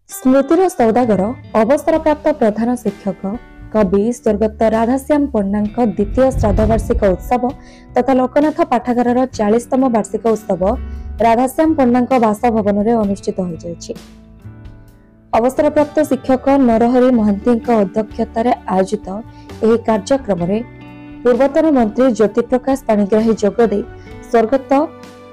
स्मृतिर सौदागर अवसरप्राप्त प्रधान शिक्षक कवि स्वर्गत राधाश्याम पंडा द्वितीय श्राद्धवार्षिक उत्सव तथा लोकनाथ पाठागार 40तम वार्षिक उत्सव राधाश्याम पंडा बासभवन में अनुष्ठित हो जाएछि। अवसरप्राप्त शिक्षक नरहरि महांती अध्यक्षतार आयोजित यह कार्यक्रम में पूर्वतन मंत्री ज्योतिप्रकाश पाणिग्राही जोगदे स्वर्गत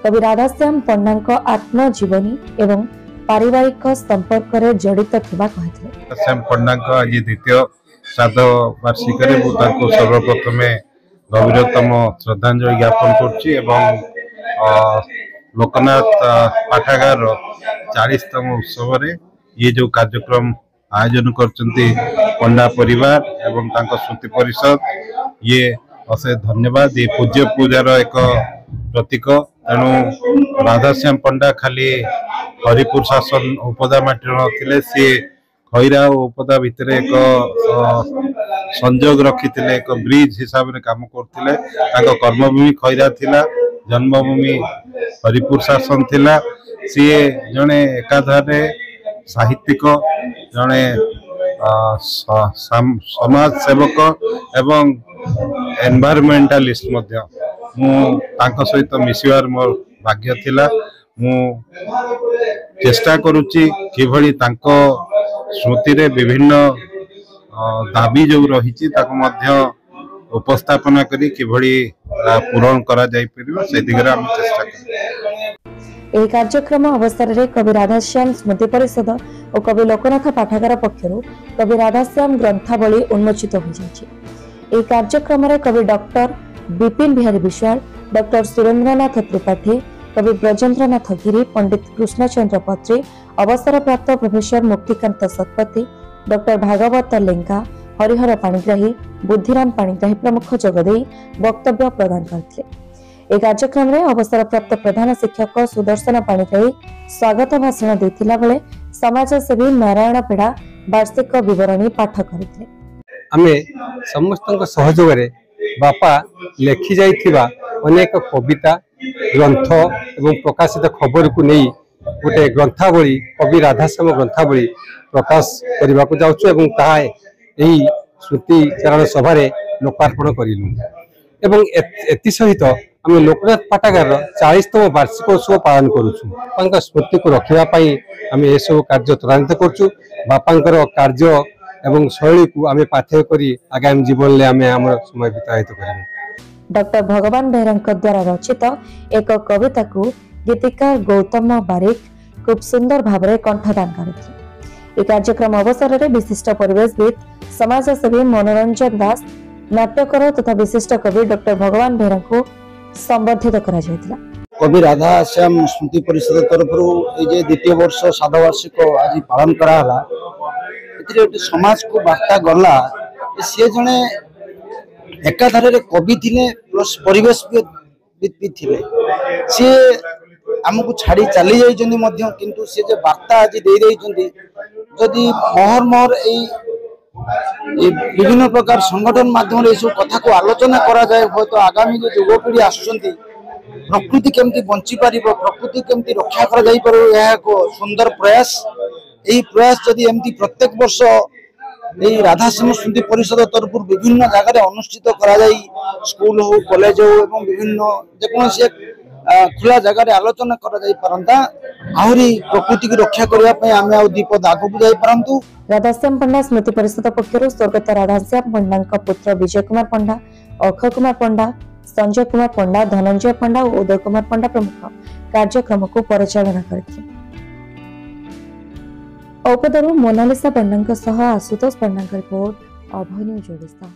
कवि राधाश्याम पंडा आत्मजीवनी एवं पारिवारिक संपर्क रे जड़ित थिबा कहथिले। राधाश्याम पंडा आज द्वितीय श्राद्ध वार्षिक सर्वप्रथम गभीरतम श्रद्धांजलि ज्ञापन करछि एवं लोकनाथ पाठागार 40तम उत्सव रे ये जो कार्यक्रम आयोजन करचंती पंडा परिवार एवं तांको स्मृति परिषद ये अशेष धन्यवाद। ये पूज्य पूजार एक प्रतीक। तेणु राधाश्याम पंडा खाली हरिपुर शासन उपदा माटी नथिले, सी खैरा और उपदा भितर एक संजोग रखिथिले, एक ब्रिज हिसाब रे काम करथिले। तांको कर्मभूमि खैरा थिला, जन्मभूमि हरिपुर शासन थिला। सी जने एकाधारे साहित्यिक, जने समाज सेवक एवं एनवायरमेंटालिस्ट मध्य मु तांको सहित मिसिवार मोर भाग्य थिला। मु चेष्टा करुच्ची किभली तांको स्मृति रे विभिन्न दाबी जो रही उपस्थापना करी किभली पूरण करा जाई परिबो से दिगरे हम चेष्टा करू। एही कार्यक्रम अवसर रे कवि राधाश्याम स्मृति परिषद और कवि लोकनाथ पाठागार पक्षरु कवि राधाश्याम ग्रंथावली उन्मोचित हो जायछि। एही कार्यक्रम रे कवि डॉक्टर विपिन बिहारी विश्वाल, डॉक्टर सुरेंद्रनाथ त्रिपाठी, कवि ब्रजेंद्रनाथ गिरी, पंडित कृष्णचंद्र पत्री, अवसरप्राप्त प्रोफेसर मुक्तिकांत सतपथी, डॉक्टर भागवत लेंगा, हरिहर पाणिग्राही, बुद्धिराम पाणिग्राही प्रमुख जोगदे वक्तव्य प्रदान करथिले। ए कार्यक्रम में अवसरप्राप्त प्रधान शिक्षक सुदर्शन पाणिग्राही स्वागत भाषण देथिला बेले समाजसेवी नारायण पेड़ा वार्षिक विवरणी पाठ करथिले। आमे समस्त सहयोग रे बापा लेखि जाइथिबा अनेक कविता ग्रंथ एवं प्रकाशित खबर को नहीं गोटे ग्रंथावली कवि राधाश्याम ग्रंथावली प्रकाश करने को जाऊँ एवं ताहा यही स्मृति चारण सभा लोकार्पण करूँ। एवं एति सहित आम लोकनाथ पाठागार 40तम वार्षिक उत्सव पालन करुँ। स्मृति को रखापी आम ये सब कार्य त्वरान्वित करुँ। बापांकर कार्य एवं शैली को आम पाथेय करी आगामी जीवन में आम आम समय बितायित करूँ। डॉक्टर भगवान बेहरा द्वारा रचित एक कविता को गीतिकार गौतम बारिक खूब सुंदर भाव में कंठदान करथिले। कार्यक्रम अवसर में विशिष्ट परिवेशविद समाजसेवी मनोरंजन दास, नाट्यकार तथा विशिष्ट कवि डॉक्टर भगवान बेहरा को संबर्धित करा जायतिला। कवि राधाश्याम स्मृति परिषद तरफ द्वितीय वर्ष श्राद्धवार्षिक आज पालन कराला। समाज को वार्ता गला सी जड़े एकाधारे कवि थिले प्लस परिवेशविद थिले। सी आमको छाड़ी चली जाइछन्ती मध्य, किंतु सी जे वार्ता आज दे देइछन्ती जदि महर महर विभिन्न प्रकार संगठन माध्यम सब कथा को आलोचना करा जाए तो आगामी जो युवपीढ़ी आसुचंती प्रकृति केमती बंची पारिबो, प्रकृति केमती रक्षा करा जाई पारिबो, यह एक सुंदर प्रयास। यही प्रयास जदि एमती प्रत्येक वर्ष यही राधाश्याम स्मृति परिषद तरफ विभिन्न जगह अनुष्ठित करा जाई, स्कूल हो कॉलेज हो एवं विभिन्न जेकोसी खुला जगह आलोचना करा जाई परंता आहुरी प्रकृति की रक्षा करबा पई आमे आ दीपद आगु जाई परंतु। राधाश्याम पंडा स्मृति परिषद पक्षरु स्वर्गत राधाश्याम पंडा पुत्र विजय कुमार पंडा, अक्षय कुमार पंडा, संजय कुमार पंडा, धनंजय पंडा और उदय कुमार पंडा प्रमुख कार्यक्रम को परिचालना करथिले। औपदरु मोनालिसा पंडा आशुतोष पंडा रिपोर्ट, अभय न्यूज ओडिशा।